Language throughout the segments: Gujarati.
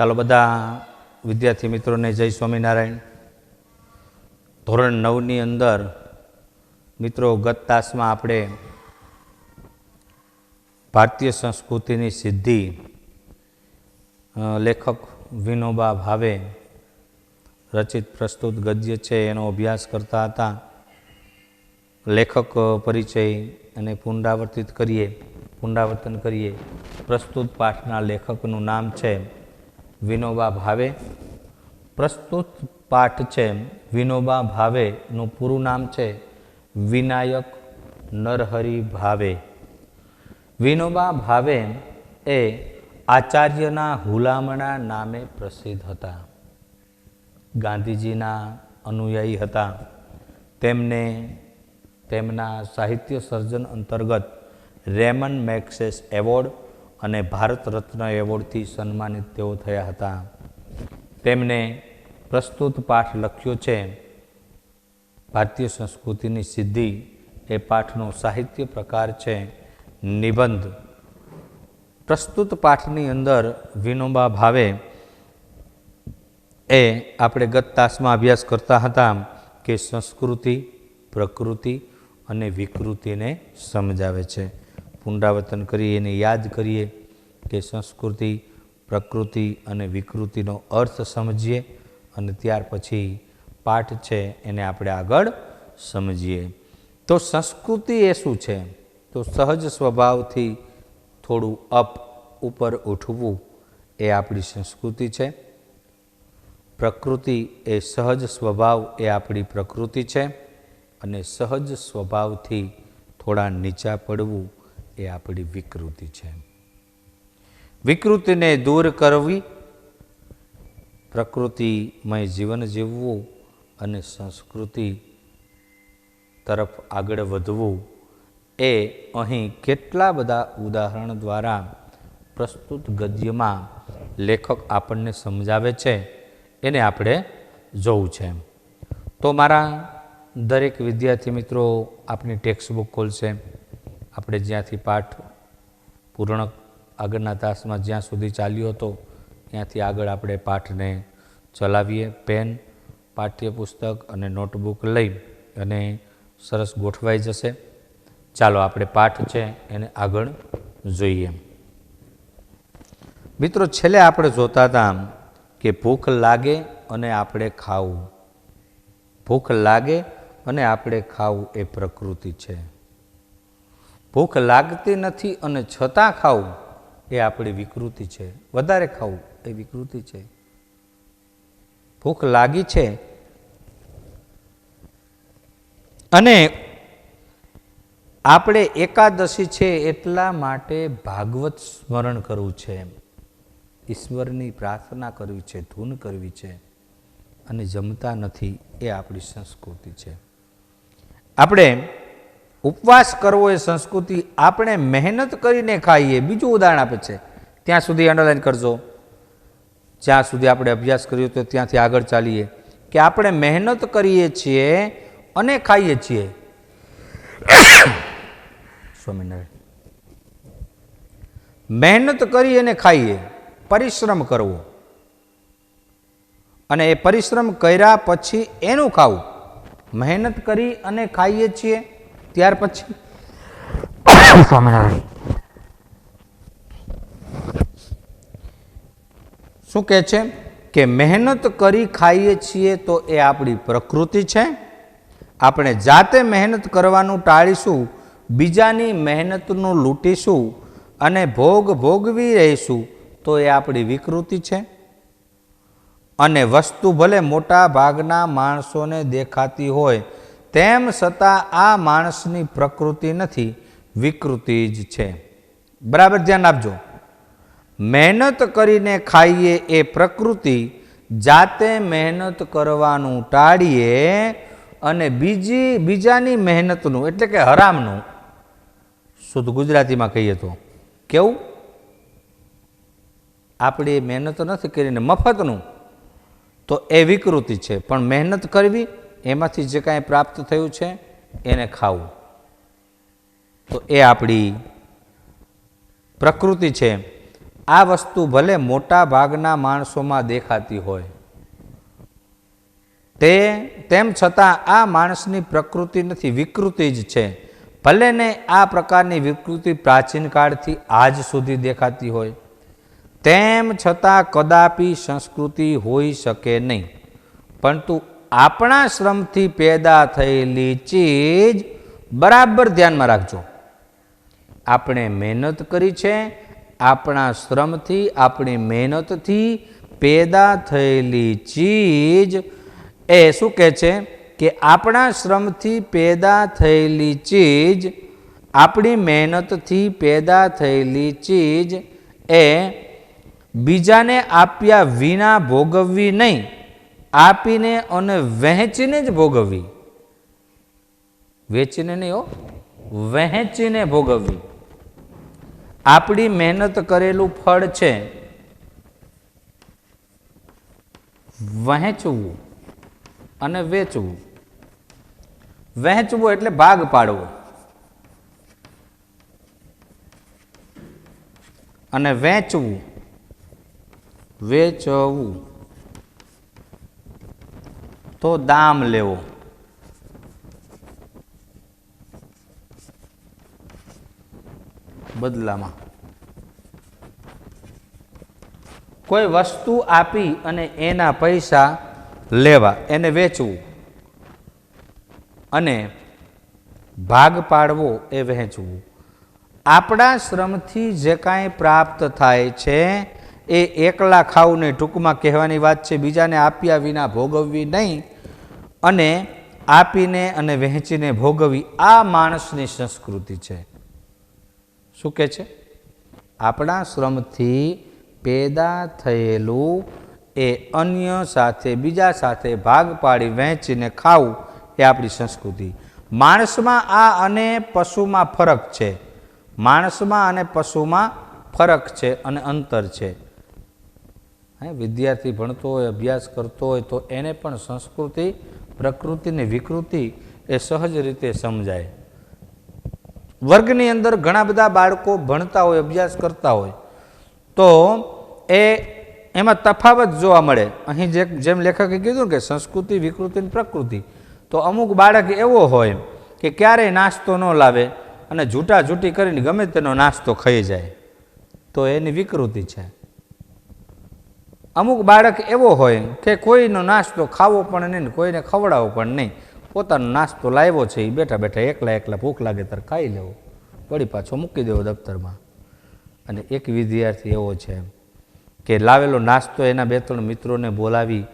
ચાલો બધા વિદ્યાર્થી મિત્રોને જય સ્વામિનારાયણ. ધોરણ 9ની અંદર મિત્રો ગત તાસમાં આપણે ભારતીય સંસ્કૃતિની સિદ્ધિ લેખક વિનોબા ભાવે રચિત પ્રસ્તુત ગદ્ય છે એનો અભ્યાસ કરતા હતા. લેખક પરિચય અને પુનરાવર્તન કરીએ. પ્રસ્તુત પાઠના લેખકનું નામ છે વિનોબા ભાવે. પ્રસ્તુત પાઠ છે વિનોબા ભાવેનું પૂરું નામ છે વિનાયક નરહરી ભાવે. વિનોબા ભાવે એ આચાર્યના હુલામણા નામે પ્રસિદ્ધ હતા. ગાંધીજીના અનુયાયી હતા. તેમને તેમના સાહિત્ય સર્જન અંતર્ગત રેમન મેગ્સેસ એવોર્ડ અને ભારત રત્ન એવોર્ડથી સન્માનિત તેઓ થયા હતા. તેમને પ્રસ્તુત પાઠ લખ્યો છે ભારતીય સંસ્કૃતિની સિદ્ધિ. એ પાઠનો સાહિત્ય પ્રકાર છે નિબંધ. પ્રસ્તુત પાઠની અંદર વિનોબા ભાવે એ આપણે ગત તાસમાં અભ્યાસ કરતા હતા કે સંસ્કૃતિ, પ્રકૃતિ અને વિકૃતિને સમજાવે છે. પુનરાવર્તન કરીએ એને યાદ કરીએ કે સંસ્કૃતિ, પ્રકૃતિ અને વિકૃતિનો અર્થ સમજીએ અને ત્યાર પછી પાઠ છે એને આપણે આગળ સમજીએ. તો સંસ્કૃતિ એ શું છે? તો સહજ સ્વભાવથી થોડું ઉપર ઉઠવું એ આપણી સંસ્કૃતિ છે. પ્રકૃતિ એ સહજ સ્વભાવ એ આપણી પ્રકૃતિ છે અને સહજ સ્વભાવથી થોડા નીચા પડવું એ આપણી વિકૃતિ છે. વિકૃતિને દૂર કરવી, પ્રકૃતિમય જીવન જીવવું અને સંસ્કૃતિ તરફ આગળ વધવું એ અહીં કેટલા બધા ઉદાહરણ દ્વારા પ્રસ્તુત ગદ્યમાં લેખક આપણને સમજાવે છે એને આપણે જોવું છે. તો મારા દરેક વિદ્યાર્થી મિત્રો આપણી ટેક્સ્ટબુક ખોલશે. આપણે જ્યાંથી પાઠ પૂર્ણ આગળના તાસમાં જ્યાં સુધી ચાલ્યો હતો ત્યાંથી આગળ આપણે પાઠને ચલાવીએ. પેન, પાઠ્યપુસ્તક અને નોટબુક લઈ અને સરસ ગોઠવાઈ જશે. ચાલો આપણે પાઠ છે એને આગળ જોઈએ. મિત્રો છેલ્લે આપણે જોતા હતા કે ભૂખ લાગે અને આપણે ખાવું. ભૂખ લાગે અને આપણે ખાવું એ પ્રકૃતિ છે. ભૂખ લાગતી નથી અને છતાં ખાવું એ આપણી વિકૃતિ છે. વધારે ખાવું એ વિકૃતિ છે. ભૂખ લાગી છે અને આપણે એકાદશી છે એટલા માટે ભાગવત સ્મરણ કરવું છે, ઈશ્વરની પ્રાર્થના કરવી છે, ધૂન કરવી છે અને જમતા નથી એ આપણી સંસ્કૃતિ છે. આપણે ઉપવાસ કરવો એ સંસ્કૃતિ. આપણે મહેનત કરીને ખાઈએ. બીજું ઉદાહરણ આપે છે, ત્યાં સુધી અંડરલાઈન કરજો. જ્યાં સુધી આપણે અભ્યાસ કર્યો તો ત્યાંથી આગળ ચાલીએ કે આપણે મહેનત કરીએ છીએ અને ખાઈએ છીએ. સ્વામિનારાયણ. મહેનત કરી અને ખાઈએ, પરિશ્રમ કરવો અને એ પરિશ્રમ કર્યા પછી એનું ખાવું. મહેનત કરી અને ખાઈએ છીએ ત્યાર પછી સ્વામિનારાયણ શું કહે છે કે મહેનત કરી ખાઈએ છીએ તો એ આપણી પ્રકૃતિ છે. આપણે જાતે મહેનત કરવાનું ટાળીશું, બીજાની મહેનતનું લૂંટીશું અને ભોગવી રહીશું તો એ આપણી વિકૃતિ છે. અને વસ્તુ ભલે મોટા ભાગના માણસોને દેખાતી હોય તેમ છતાં આ માણસની પ્રકૃતિ નથી, વિકૃતિ જ છે. બરાબર ધ્યાન આપજો. મહેનત કરીને ખાઈએ એ પ્રકૃતિ, જાતે મહેનત કરવાનું ટાળીએ અને બીજાની મહેનતનું એટલે કે હરામનું, શુદ્ધ ગુજરાતીમાં કહીએ તો કેવું, આપણે મહેનત નથી કરીને મફતનું, તો એ વિકૃતિ છે. પણ મહેનત કરવી, એમાંથી જે કાંઈ પ્રાપ્ત થયું છે એને ખાવું, તો એ આપણી પ્રકૃતિ છે. આ વસ્તુ ભલે મોટા ભાગના માણસોમાં દેખાતી હોય, તેમ છતાં આ માણસની પ્રકૃતિ નથી, વિકૃતિ જ છે. ભલે ને આ પ્રકારની વિકૃતિ પ્રાચીન કાળથી આજ સુધી દેખાતી હોય, તેમ છતાં કદાપી સંસ્કૃતિ હોઈ શકે નહીં. પરંતુ આપણા શ્રમથી પેદા થયેલી ચીજ, બરાબર ધ્યાનમાં રાખજો, આપણે મહેનત કરી છે, આપણા શ્રમથી, આપણી મહેનતથી પેદા થયેલી ચીજ, એ શું કહે છે કે આપણા શ્રમથી પેદા થયેલી ચીજ, આપણી મહેનતથી પેદા થયેલી ચીજ એ બીજાને આપ્યા વિના ભોગવવી નહીં, આપીને અને વહેંચીને જ ભોગવવી. વેચીને નહીં હો, વહેંચીને ભોગવવી. આપણી મહેનત કરેલું ફળ છે, વહેંચવું અને વેચવું. વહેંચવું એટલે ભાગ પાડવો, અને વેચવું, વેચવું તો દામ લેવો. બદલામાં કોઈ વસ્તુ આપી અને એના પૈસા લેવા, એને વેચવું, અને ભાગ પાડવો એ વહેંચવું. આપણા શ્રમથી જે કાંઈ પ્રાપ્ત થાય છે એ એકલા ખાવું નહીં, ટૂંકમાં કહેવાની વાત છે બીજાને આપ્યા વિના ભોગવવી નહીં, અને આપીને અને વહેંચીને ભોગવવી. આ માણસની સંસ્કૃતિ છે. શું કહે છે? આપણા શ્રમથી પેદા થયેલું એ અન્ય સાથે, બીજા સાથે ભાગ પાડી વહેંચીને ખાવું એ આપણી સંસ્કૃતિ. માણસમાં આ અને પશુમાં ફરક છે. માણસમાં અને પશુમાં ફરક છે અને અંતર છે. વિદ્યાર્થી ભણતો હોય, અભ્યાસ કરતો હોય તો એને પણ સંસ્કૃતિ, પ્રકૃતિ ને વિકૃતિ એ સહજ રીતે સમજાય. વર્ગની અંદર ઘણા બધા બાળકો ભણતા હોય, અભ્યાસ કરતા હોય તો એમાં તફાવત જોવા મળે. અહીં જેમ લેખકે કીધું કે સંસ્કૃતિ, વિકૃતિ અને પ્રકૃતિ, તો અમુક બાળક એવો હોય કે ક્યારેય નાસ્તો ન લાવે અને જૂઠી કરીને ગમે તેનો નાસ્તો ખાઈ જાય, તો એની વિકૃતિ છે. અમુક બાળક એવો હોય કે કોઈનો નાસ્તો ખાવો પણ નહીં, કોઈને ખવડાવો પણ નહીં, પોતાનો નાસ્તો લાવ્યો છે એ બેઠા બેઠા એકલા ભૂખ લાગે ત્યારે ખાઈ લેવો, વળી પાછો મૂકી દેવો દફતરમાં. અને એક વિદ્યાર્થી એવો છે કે લાવેલો નાસ્તો એના 2-3 મિત્રોને બોલાવી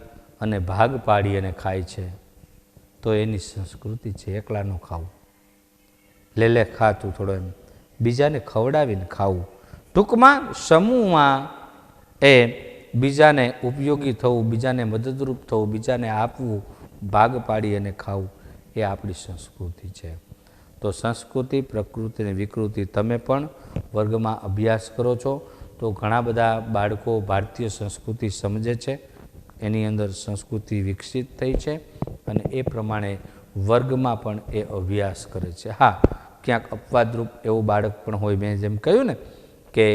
અને ભાગ પાડી અને ખાય છે, તો એની સંસ્કૃતિ છે એકલા ન ખાવું. લે ખાતું થોડો એમ બીજાને ખવડાવીને ખાવું. ટૂંકમાં સમૂહમાં એ બીજાને ઉપયોગી થવું, બીજાને મદદરૂપ થવું, બીજાને આપવું, ભાગ પાડી અને ખાવું એ આપણી સંસ્કૃતિ છે. તો સંસ્કૃતિ, પ્રકૃતિ અને વિકૃતિ, તમે પણ વર્ગમાં અભ્યાસ કરો છો તો ઘણા બધા બાળકો ભારતીય સંસ્કૃતિ સમજે છે, એની અંદર સંસ્કૃતિ વિકસિત થઈ છે અને એ પ્રમાણે વર્ગમાં પણ એ અભ્યાસ કરે છે. હા, ક્યાંક અપવાદરૂપ એવું બાળક પણ હોય, મેં જેમ કહ્યું ને કે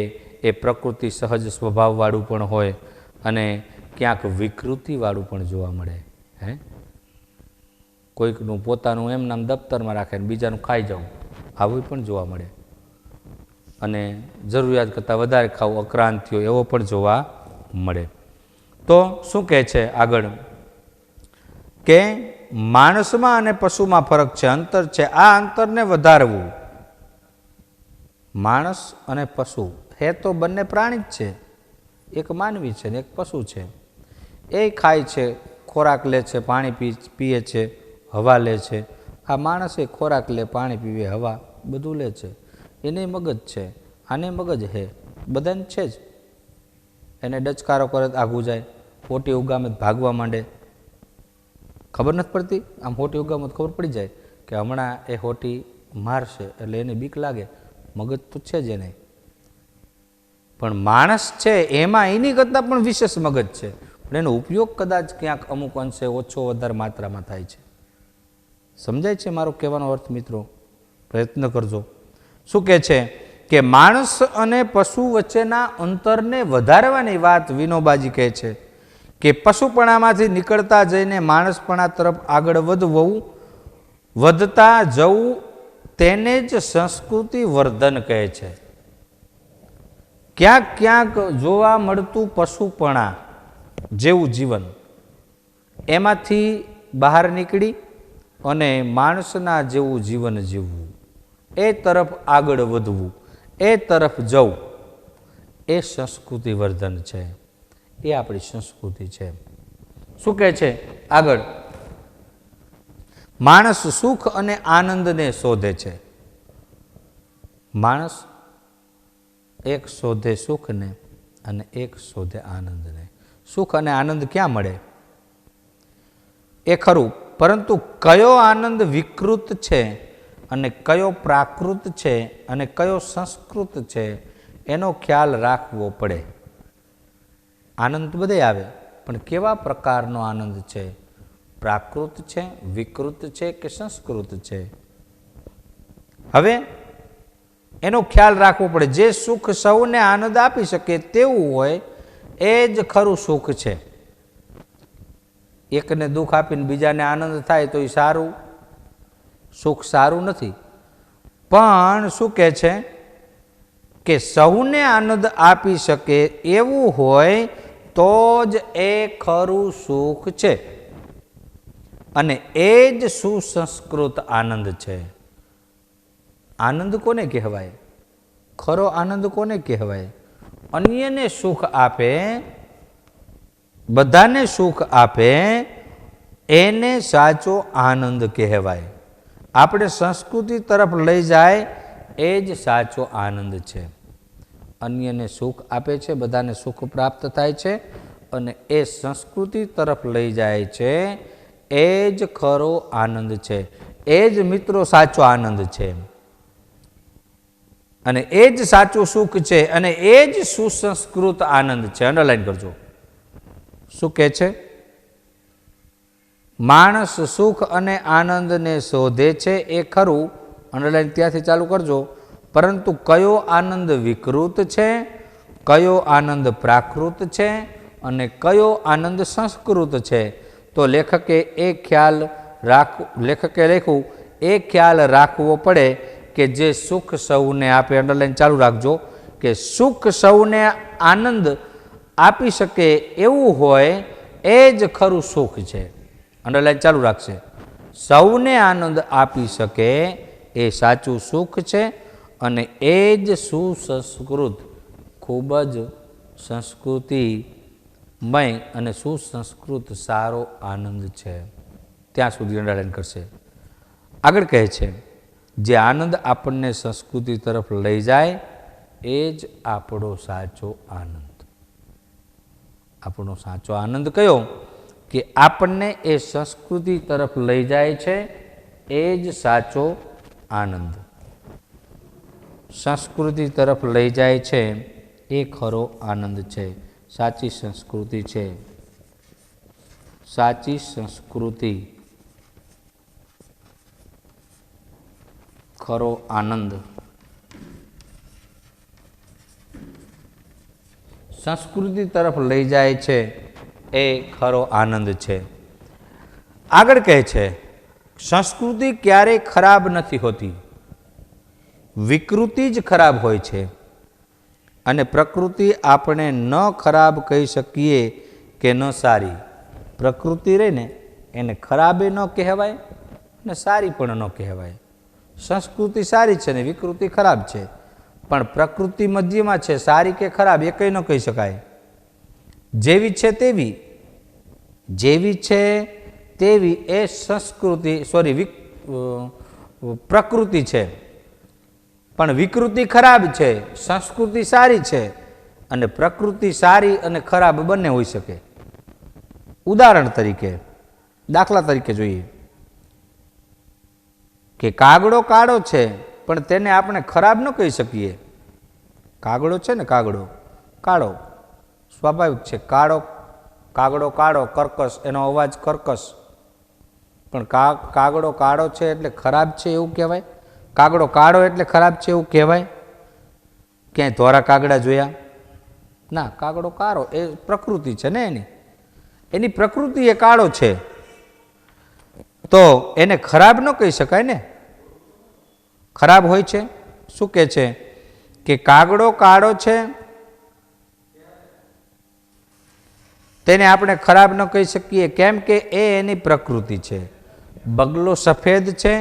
એ પ્રકૃતિ સહજ સ્વભાવવાળું પણ હોય અને ક્યાંક વિકૃતિવાળું પણ જોવા મળે. કોઈકનું પોતાનું એમ નામ દફતરમાં રાખે ને બીજાનું ખાઈ જવું, આવું પણ જોવા મળે. અને જરૂરિયાત કરતાં વધારે ખાવું, અક્રાંતિઓ, એવો પણ જોવા મળે. તો શું કહે છે આગળ કે માણસમાં અને પશુમાં ફરક છે, અંતર છે. આ અંતરને વધારવું. માણસ અને પશુ હે તો બંને પ્રાણી જ છે, એક માનવી છે ને એક પશુ છે. એ ખાય છે, ખોરાક લે છે, પાણી પીએ છે, હવા લે છે. આ માણસ એ ખોરાક લે, પાણી પીવે, હવા બધું લે છે. એને મગજ છે, આને મગજ હે, બધાને છે જ. એને ડચકારો કરે આઘું જાય, હોટી ઉગામે ભાગવા માંડે, ખબર નથી પડતી. આમ હોટી ઉગામે ખબર પડી જાય કે હમણાં એ હોટી મારશે, એટલે એને બીક લાગે. મગજ તો છે જ એને. પણ માણસ છે એમાં એની કરતાં પણ વિશેષ મગજ છે, પણ એનો ઉપયોગ કદાચ ક્યાંક અમુક અંશે ઓછો વધારે માત્રામાં થાય છે. સમજાય છે મારો કહેવાનો અર્થ મિત્રો? પ્રયત્ન કરજો. શું કહે છે કે માણસ અને પશુ વચ્ચેના અંતરને વધારવાની વાત વિનોબાજી કહે છે કે પશુપણામાંથી નીકળતા જઈને માણસપણા તરફ આગળ વધતા જવું તેને જ સંસ્કૃતિ વર્ધન કહે છે. ક્યાંક ક્યાંક જોવા મળતું પશુપણા જેવું જીવન, એમાંથી બહાર નીકળી અને માણસના જેવું જીવન જીવવું, એ તરફ આગળ વધવું, એ તરફ જવું, એ સંસ્કૃતિ વર્ધન છે. એ આપણી સંસ્કૃતિ છે. શું કહે છે આગળ? માણસ સુખ અને આનંદને શોધે છે. માણસ એક શોધે સુખને અને એક શોધે આનંદને. સુખ અને આનંદ ક્યાં મળે? એ ખરું, પરંતુ કયો આનંદ વિકૃત છે અને કયો પ્રાકૃત છે અને કયો સંસ્કૃત છે એનો ખ્યાલ રાખવો પડે. આનંદ બધે આવે, પણ કેવા પ્રકારનો આનંદ છે? પ્રાકૃત છે, વિકૃત છે કે સંસ્કૃત છે? હવે એનો ખ્યાલ રાખવો પડે. જે સુખ સૌને આનંદ આપી શકે તેવું હોય એ જ ખરું સુખ છે. એકને દુઃખ આપીને બીજાને આનંદ થાય તો એ સારું સુખ સારું નથી. પણ શું કહે છે કે સૌને આનંદ આપી શકે એવું હોય તો જ એ ખરું સુખ છે, અને એ જ સુસંસ્કૃત આનંદ છે. આનંદ કોને કહેવાય? ખરો આનંદ કોને કહેવાય? અન્યને સુખ આપે, બધાને સુખ આપે, એને સાચો આનંદ કહેવાય. આપણે સંસ્કૃતિ તરફ લઈ જાય એ જ સાચો આનંદ છે. અન્યને સુખ આપે છે, બધાને સુખ પ્રાપ્ત થાય છે, અને એ સંસ્કૃતિ તરફ લઈ જાય છે, એ જ ખરો આનંદ છે. એ જ મિત્રો સાચો આનંદ છે, અને એ જ સાચું સુખ છે, અને એ જ સુસંસ્કૃત આનંદ છે. અંડરલાઈન કરજો. શું કહે છે? માણસ સુખ અને આનંદને શોધે છે એ ખરું, અંડરલાઈન ત્યાંથી ચાલુ કરજો, પરંતુ કયો આનંદ વિકૃત છે, કયો આનંદ પ્રાકૃત છે અને કયો આનંદ સંસ્કૃત છે, તો લેખકે લખ્યું એ ખ્યાલ રાખવો પડે કે જે સુખ સૌને આપે. અંડરલાઈન ચાલુ રાખજો કે સુખ સૌને આનંદ આપી શકે એવું હોય એ જ ખરું સુખ છે. અંડરલાઈન ચાલુ રાખશે. સૌને આનંદ આપી શકે એ સાચું સુખ છે, અને એ જ સુસંસ્કૃત, ખૂબ જ સંસ્કૃતિમય અને સુસંસ્કૃત સારો આનંદ છે. ત્યાં સુધી અંડરલાઈન કરશે. આગળ કહે છે જે આનંદ આપણને સંસ્કૃતિ તરફ લઈ જાય એ જ આપણો સાચો આનંદ. આપણો સાચો આનંદ કયો? કે આપણને એ સંસ્કૃતિ તરફ લઈ જાય છે એ જ સાચો આનંદ. સંસ્કૃતિ તરફ લઈ જાય છે એ ખરો આનંદ છે. સાચી સંસ્કૃતિ છે. સાચી સંસ્કૃતિ, ખરો આનંદ. સંસ્કૃતિ તરફ લઈ જાય છે એ ખરો આનંદ છે. આગળ કહે છે સંસ્કૃતિ ક્યારેય ખરાબ નથી હોતી, વિકૃતિ જ ખરાબ હોય છે, અને પ્રકૃતિ આપણે ન ખરાબ કહી શકીએ કે ન સારી. પ્રકૃતિ રહી ને એને ખરાબે ન કહેવાય ને સારી પણ ન કહેવાય. સંસ્કૃતિ સારી છે ને વિકૃતિ ખરાબ છે, પણ પ્રકૃતિ મધ્યમાં છે. સારી કે ખરાબ એ કંઈ ન કહી શકાય. જેવી છે તેવી, જેવી છે તેવી એ સંસ્કૃતિ પ્રકૃતિ છે, પણ વિકૃતિ ખરાબ છે. સંસ્કૃતિ સારી છે, અને પ્રકૃતિ સારી અને ખરાબ બંને હોઈ શકે. ઉદાહરણ તરીકે, દાખલા તરીકે જોઈએ કે કાગડો કાળો છે, પણ તેને આપણે ખરાબ ન કહી શકીએ. કાગડો છે ને, કાગડો કાળો સ્વાભાવિક છે. કાગડો કાળો, કર્કશ, એનો અવાજ કર્કશ, પણ કાગડો કાળો છે એટલે ખરાબ છે એવું કહેવાય? કાગડો કાળો એટલે ખરાબ છે એવું કહેવાય? ક્યાંય ધોરા કાગડા જોયા? ના, કાગડો કાળો, એ પ્રકૃતિ છે ને એની પ્રકૃતિ એ કાળો છે, તો એને ખરાબ ન કહી શકાય ને. ખરાબ હોય છે. શું કહે છે કે કાગડો કાળો છે, તેને આપણે ખરાબ ન કહી શકીએ. કેમ કે એ એની પ્રકૃતિ છે. બગલો સફેદ છે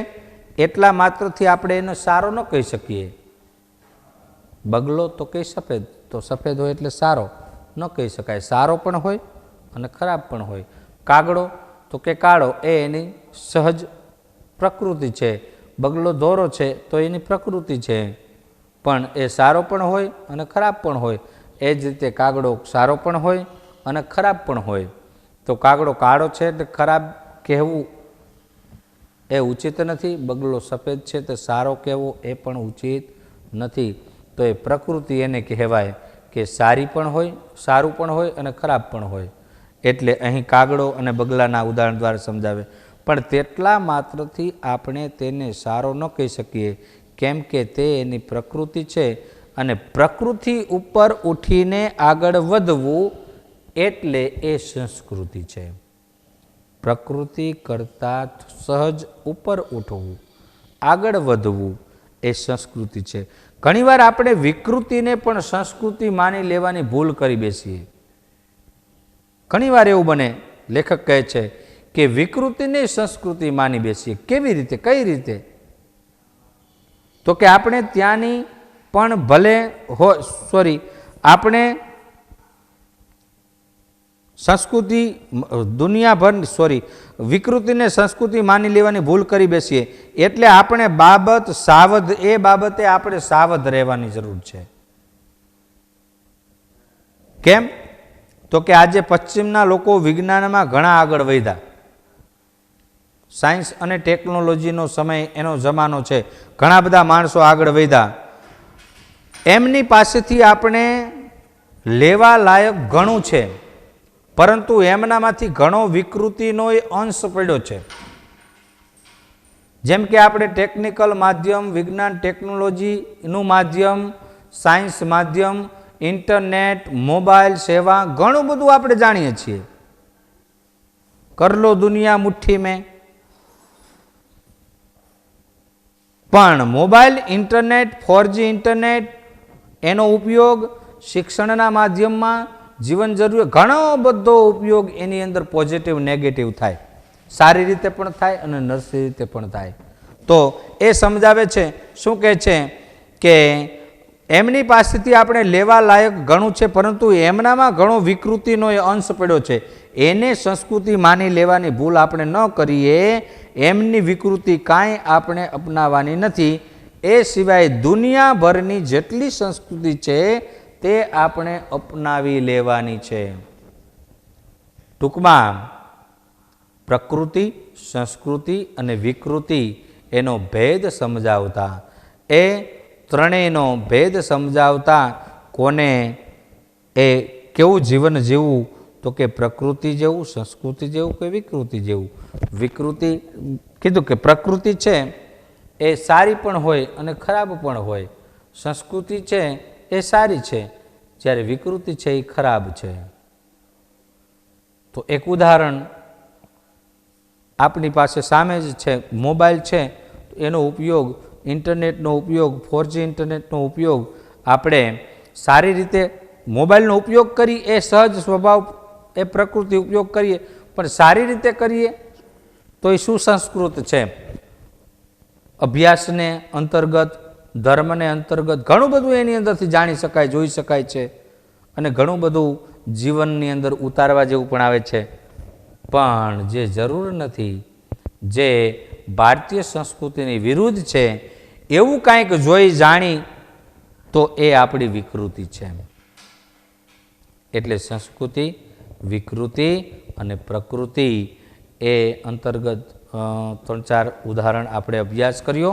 એટલા માત્રથી આપણે એનો સારો ન કહી શકીએ. બગલો તો કઈ સફેદ, તો સફેદ હોય એટલે સારો ન કહી શકાય. સારો પણ હોય અને ખરાબ પણ હોય. કાગડો તો કે કાળો, એ એની સહજ પ્રકૃતિ છે. બગલો ધોરો છે તો એની પ્રકૃતિ છે, પણ એ સારો પણ હોય અને ખરાબ પણ હોય. એ જ રીતે કાગડો સારો પણ હોય અને ખરાબ પણ હોય. તો કાગડો કાળો છે એટલે ખરાબ કહેવું એ ઉચિત નથી. બગલો સફેદ છે તો સારો કહેવો એ પણ ઉચિત નથી. તો એ પ્રકૃતિ એને કહેવાય કે સારી પણ હોય, સારું પણ હોય અને ખરાબ પણ હોય. એટલે અહીં કાગડો અને બગલાના ઉદાહરણ દ્વારા સમજાવે. પણ તેટલા માત્રથી આપણે તેને સારો ન કહી શકીએ, કેમ કે તે એની પ્રકૃતિ છે. અને પ્રકૃતિ ઉપર ઉઠીને આગળ વધવું એટલે એ સંસ્કૃતિ છે. પ્રકૃતિ કરતાં સહજ ઉપર ઉઠવું, આગળ વધવું એ સંસ્કૃતિ છે. ઘણીવાર આપણે વિકૃતિને પણ સંસ્કૃતિ માની લેવાની ભૂલ કરી બેસીએ. ઘણીવાર એવું બને, લેખક કહે છે કે વિકૃતિને સંસ્કૃતિ માની બેસીએ. કેવી રીતે? કઈ રીતે? તો કે આપણે ત્યાંની પણ ભલે આપણે સંસ્કૃતિ વિકૃતિને સંસ્કૃતિ માની લેવાની ભૂલ કરી બેસીએ. એટલે આપણે બાબતે આપણે સાવધ રહેવાની જરૂર છે. કેમ? તો કે આજે પશ્ચિમના લોકો વિજ્ઞાનમાં ઘણા આગળ વધ્યા. સાયન્સ અને ટેકનોલોજીનો સમય, એનો જમાનો છે. ઘણા બધા માણસો આગળ વધ્યા. એમની પાસેથી આપણે લેવા લાયક ઘણું છે, પરંતુ એમનામાંથી ઘણો વિકૃતિનો અંશ પડ્યો છે. જેમ કે આપણે ટેકનિકલ માધ્યમ, વિજ્ઞાન ટેકનોલોજીનું માધ્યમ, સાયન્સ માધ્યમ, ઇન્ટરનેટ, મોબાઈલ સેવા, ઘણું બધું આપણે જાણીએ છીએ. કર લો દુનિયા મુઠ્ઠી મેં. પણ મોબાઈલ, ઇન્ટરનેટ, 4G ઇન્ટરનેટ, એનો ઉપયોગ શિક્ષણના માધ્યમમાં, જીવન જરૂરી ઘણો બધો ઉપયોગ એની અંદર પોઝિટિવ નેગેટિવ થાય. સારી રીતે પણ થાય અને નરસી રીતે પણ થાય. તો એ સમજાવે છે. શું કહે છે કે એમની પાસેથી આપણે લેવા લાયક ઘણું છે, પરંતુ એમનામાં ઘણો વિકૃતિનો એ અંશ પડ્યો છે. એને સંસ્કૃતિ માની લેવાની ભૂલ આપણે ન કરીએ. એમની વિકૃતિ કાંઈ આપણે અપનાવવાની નથી. એ સિવાય દુનિયાભરની જેટલી સંસ્કૃતિ છે તે આપણે અપનાવી લેવાની છે. ટૂંકમાં પ્રકૃતિ, સંસ્કૃતિ અને વિકૃતિ એનો ભેદ સમજાવતા, એ ત્રણેયનો ભેદ સમજાવતા કોને એ કેવું જીવન જીવવું? તો કે પ્રકૃતિ જેવું, સંસ્કૃતિ જેવું કે વિકૃતિ જેવું. વિકૃતિ કીધું કે પ્રકૃતિ છે એ સારી પણ હોય અને ખરાબ પણ હોય. સંસ્કૃતિ છે એ સારી છે, જ્યારે વિકૃતિ છે એ ખરાબ છે. તો એક ઉદાહરણ આપણી પાસે સામે જ છે. મોબાઈલ છે, એનો ઉપયોગ, ઇન્ટરનેટનો ઉપયોગ, 4G ઇન્ટરનેટનો ઉપયોગ આપણે સારી રીતે મોબાઈલનો ઉપયોગ કરી, એ સહજ સ્વભાવ, એ પ્રકૃતિ ઉપયોગ કરીએ, પણ સારી રીતે કરીએ તો એ સુસંસ્કૃત છે. અભ્યાસને અંતર્ગત, ધર્મને અંતર્ગત ઘણું બધું એની અંદરથી જાણી શકાય, જોઈ શકાય છે, અને ઘણું બધું જીવનની અંદર ઉતારવા જેવું પણ આવે છે. પણ જે જરૂર નથી, જે ભારતીય સંસ્કૃતિની વિરુદ્ધ છે, એવું કાંઈક જોઈ જાણી તો એ આપણી વિકૃતિ છે. એટલે સંસ્કૃતિ, વિકૃતિ અને પ્રકૃતિ એ અંતર્ગત 3-4 ઉદાહરણ આપણે અભ્યાસ કર્યો.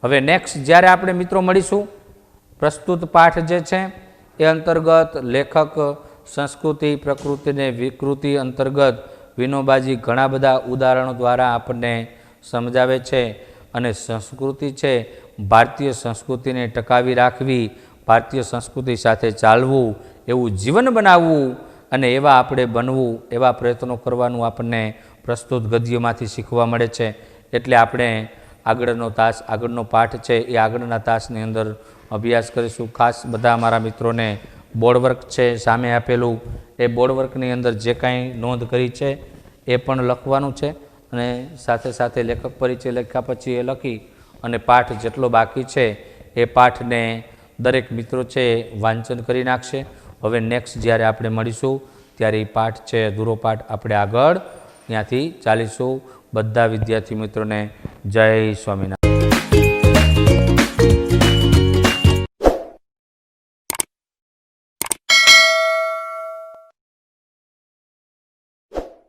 હવે નેક્સ્ટ જ્યારે આપણે મિત્રો મળીશું, પ્રસ્તુત પાઠ જે છે એ અંતર્ગત લેખક સંસ્કૃતિ, પ્રકૃતિ અને વિકૃતિ અંતર્ગત વિનોબાજી ઘણા બધા ઉદાહરણો દ્વારા આપણને સમજાવે છે. અને સંસ્કૃતિ છે, ભારતીય સંસ્કૃતિને ટકાવી રાખવી, ભારતીય સંસ્કૃતિ સાથે ચાલવું, એવું જીવન બનાવવું અને એવા આપણે બનવું, એવા પ્રયત્નો કરવાનું આપણને પ્રસ્તુત ગદ્યમાંથી શીખવા મળે છે. એટલે આપણે આગળનો પાઠ છે એ આગળના તાસની અંદર અભ્યાસ કરીશું. ખાસ બધા મારા મિત્રોને બોર્ડવર્ક છે સામે આપેલું, એ બોર્ડવર્કની અંદર જે કાંઈ નોંધ કરી છે એ પણ લખવાનું છે અને સાથે સાથે લેખક પરિચય લખ્યા પછી એ લખી અને પાઠ જેટલો બાકી છે એ પાઠને દરેક મિત્રો છે વાંચન કરી નાખશે. હવે નેક્સ્ટ જ્યારે આપણે મળીશું ત્યારે એ પાઠ છે અધૂરો પાઠ આપણે આગળ ત્યાંથી ચાલીશું. બધા વિદ્યાર્થી મિત્રોને જય સ્વામિનારાયણ.